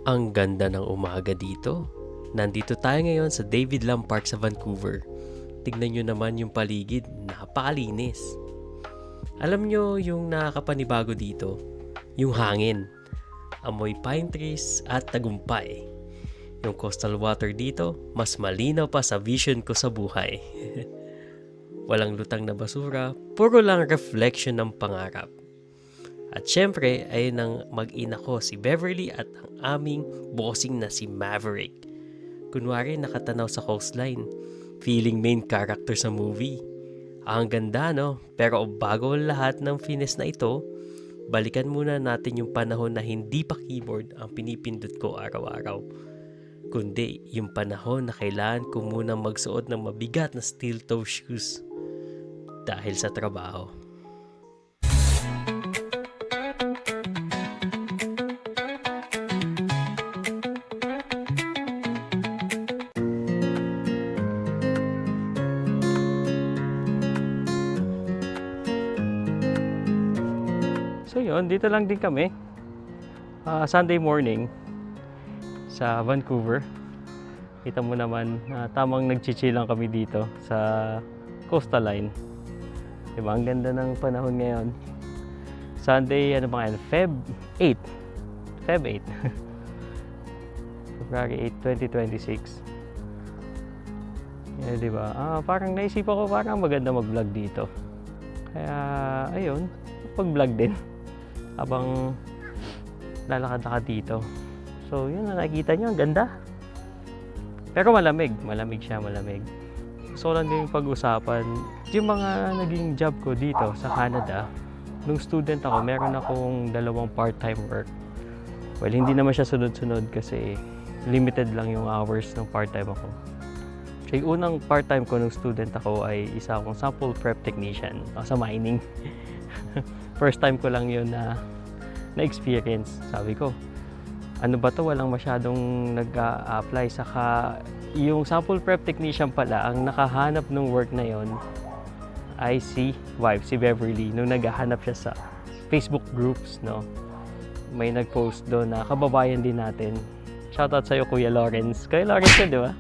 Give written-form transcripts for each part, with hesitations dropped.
Ang ganda ng umaga dito. Nandito tayo ngayon sa David Lam Park sa Vancouver. Tignan nyo naman yung paligid, napakalinis. Alam nyo yung nakakapanibago dito? Yung hangin. Amoy pine trees at tagumpay. Yung coastal water dito, mas malinaw pa sa vision ko sa buhay. Walang lutang na basura, puro lang reflection ng pangarap. At syempre, ayun ang mag-ina ko si Beverly at ang aming bossing na si Maverick. Kunwari nakatanaw sa coastline, feeling main character sa movie. Ang ganda no? Pero bago ang lahat ng fitness na ito, balikan muna natin yung panahon na hindi pa keyboard ang pinipindot ko araw-araw. Kundi yung panahon na kailangan ko muna magsuot ng mabigat na steel toe shoes dahil sa trabaho. So yun, dito lang din kami Sunday morning sa Vancouver. Kita mo naman tamang nagchichill lang kami dito sa coastal line. Diba? Ang ganda ng panahon ngayon. Sunday, ano ba ngayon? Feb 8. February 8, 2026. Yeah, diba? Parang naisip ako parang maganda mag-vlog dito. Kaya, ayun, pag-vlog din. Habang lalakad-lakad dito. So, yun na nakikita nyo, ang ganda. Pero malamig siya. Gusto ko lang din pag-usapan, yung mga naging job ko dito sa Canada. Nung student ako, meron akong 2 part-time work. Well, hindi naman siya sunod-sunod kasi limited lang yung hours ng part-time ako. So, yung unang part-time ko nung student ako ay isa akong sample prep technician sa mining. First time ko lang yun na-experience. Sabi ko, ano ba to? Walang masyadong nag-a-apply. Saka yung sample prep technician pala, ang nakahanap ng work na yon ay si Beverly. Nung naghahanap siya sa Facebook groups, no? May nag-post doon na kababayan din natin. Shoutout sa'yo, Kuya Lawrence. Kuya Lawrence yun, di ba?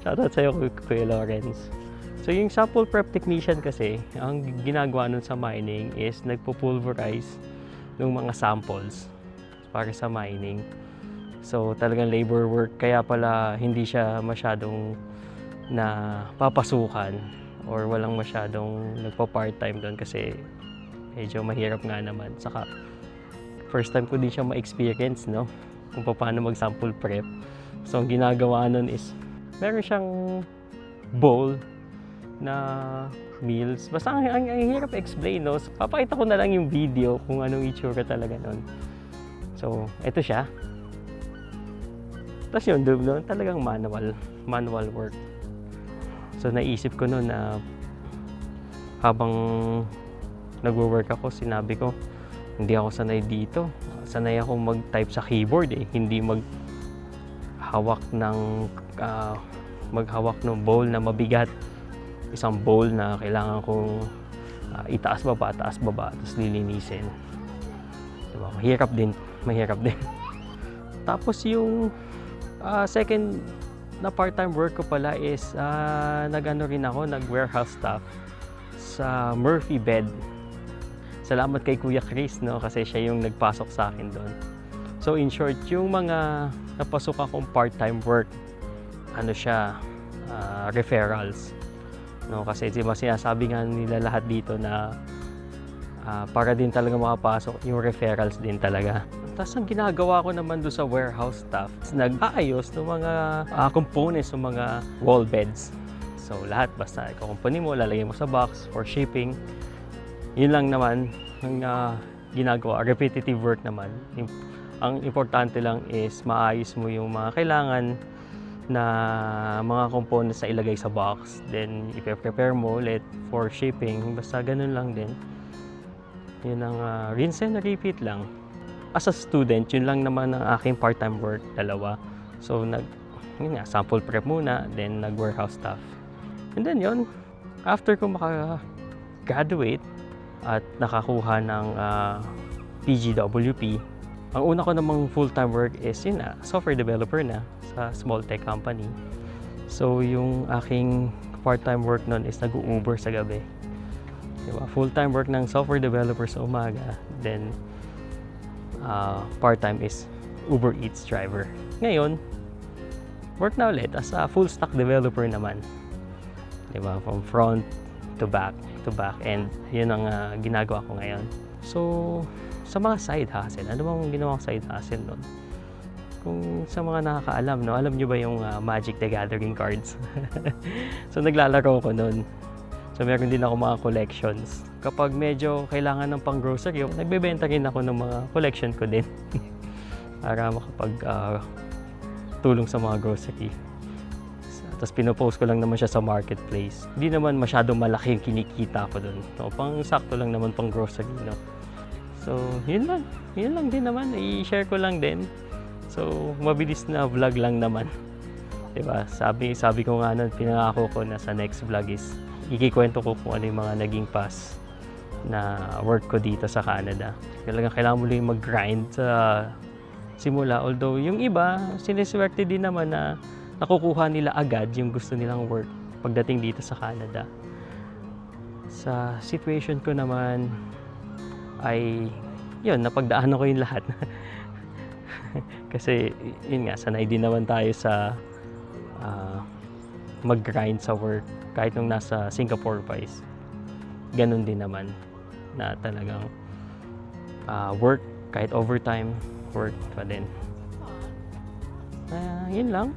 Shoutout sa'yo, Kuya Lawrence. So yung sample prep technician kasi, ang ginagawa nun sa mining is nagpo-pulverize ng mga samples para sa mining. So talagang labor work, kaya pala hindi siya masyadong napapasukan or walang masyadong nagpa-part-time doon kasi medyo mahirap nga naman. Saka first time ko din siya ma-experience, no? Kung paano mag-sample prep. So ang ginagawa nun is meron siyang bowl na meals. Basta ang hirap explain, no? So, papakita ko na lang yung video kung anong itsura talaga nun. So, ito siya. Tapos yun, doon talagang manual work. So, naisip ko nun na habang nagwo-work ako, sinabi ko, hindi ako sanay dito. Sanay ako mag-type sa keyboard hindi maghawak ng bowl na mabigat. Isang bowl na kailangan kong itaas baba, tapos lilinisin. Diba? Mahirap din. Tapos yung second na part-time work ko pala is nag-warehouse staff sa Murphy Bed. Salamat kay Kuya Chris, no? Kasi siya yung nagpasok sa akin doon. So in short, yung mga napasok akong part-time work, referrals. No, kasi diba sinasabi nga nila lahat dito na para din talaga makapasok yung referrals din talaga. Tapos ang ginagawa ko naman doon sa warehouse staff, nag-aayos ng mga components ng mga wall beds. So lahat basta i-company mo, lalagay mo sa box for shipping. Yun lang naman ang ginagawa, repetitive work naman. Ang importante lang is maayos mo yung mga kailangan na mga components na ilagay sa box, then i-prepare mo ulit for shipping. Basta ganun lang din. Yun ang rinse and repeat lang. As a student, yun lang naman ang aking part-time work, 2. So sample prep muna, then nag-warehouse staff. And then yun, after ko maka-graduate at nakakuha ng PGWP. Ang una ko namang full-time work is yun na, software developer na sa small tech company. So yung aking part-time work nun is nag-Uber sa gabi. Diba? Full-time work ng software developer sa umaga, then part-time is Uber Eats driver. Ngayon, work na ulit as a full stack developer naman. Diba? From front to back and yun ang ginagawa ko ngayon. So, sa mga side hustle, ano bang ginawang side hustle nun? Kung sa mga nakakaalam, no, alam nyo ba yung Magic the Gathering cards? So, naglalaro ko nun. So, meron din ako mga collections. Kapag medyo kailangan ng pang grocery, nagbebenta rin ako ng mga collection ko din. Para makapag tulong sa mga grocery. Tapos pinopost ko lang naman siya sa marketplace. Hindi naman masyadong malaki yung kinikita ko dun. So, pang sakto lang naman pang grocery, no? So, yun lang. Yun lang din naman. I-share ko lang din. So, mabilis na vlog lang naman. Diba? Sabi ko nga nun, pinangako ko na sa next vlog is ikikwento ko kung ano yung mga naging past na work ko dito sa Canada. Talagang kailangan mo lang mag-grind sa simula. Although, yung iba, siniswerte din naman na nakukuha nila agad yung gusto nilang work pagdating dito sa Canada. Sa situation ko naman ay yun, napagdaanan ko yung lahat. Kasi yun nga, sanay din naman tayo sa mag-grind sa work kahit nung nasa Singapore pa is ganun din naman na talagang work, kahit overtime, work pa din. Yun lang.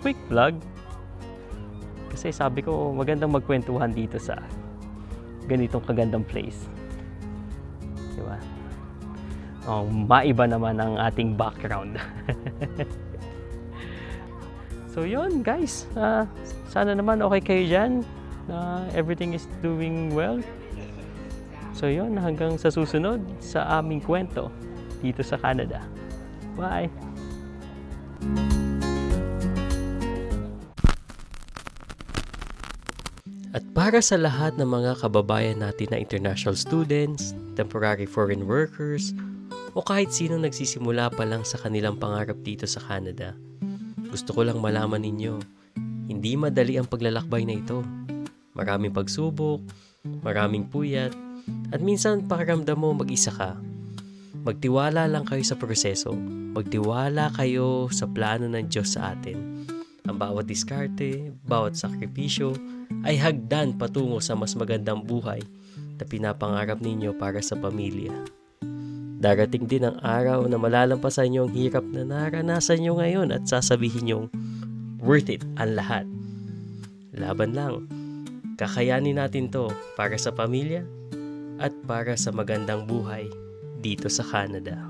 Quick vlog. Kasi sabi ko, magandang magkwentuhan dito sa ganitong kagandang place. Diba? Maiba naman ang ating background. So yun guys, sana naman okay kayo dyan. Everything is doing well. So yun, hanggang sa susunod sa aming kwento dito sa Canada. Bye! At para sa lahat ng mga kababayan natin na international students, temporary foreign workers, o kahit sino nagsisimula pa lang sa kanilang pangarap dito sa Canada, gusto ko lang malaman ninyo, hindi madali ang paglalakbay na ito. Maraming pagsubok, maraming puyat, at minsan pakiramdam mo mag-isa ka. Magtiwala lang kayo sa proseso, magtiwala kayo sa plano ng Diyos sa atin. Ang bawat diskarte, bawat sakripisyo, ay hagdan patungo sa mas magandang buhay na pinapangarap ninyo para sa pamilya. Darating din ang araw na malalampasan nyo ang hirap na naranasan nyo ngayon at sasabihin nyo, worth it ang lahat. Laban lang. Kakayanin natin to para sa pamilya at para sa magandang buhay dito sa Canada.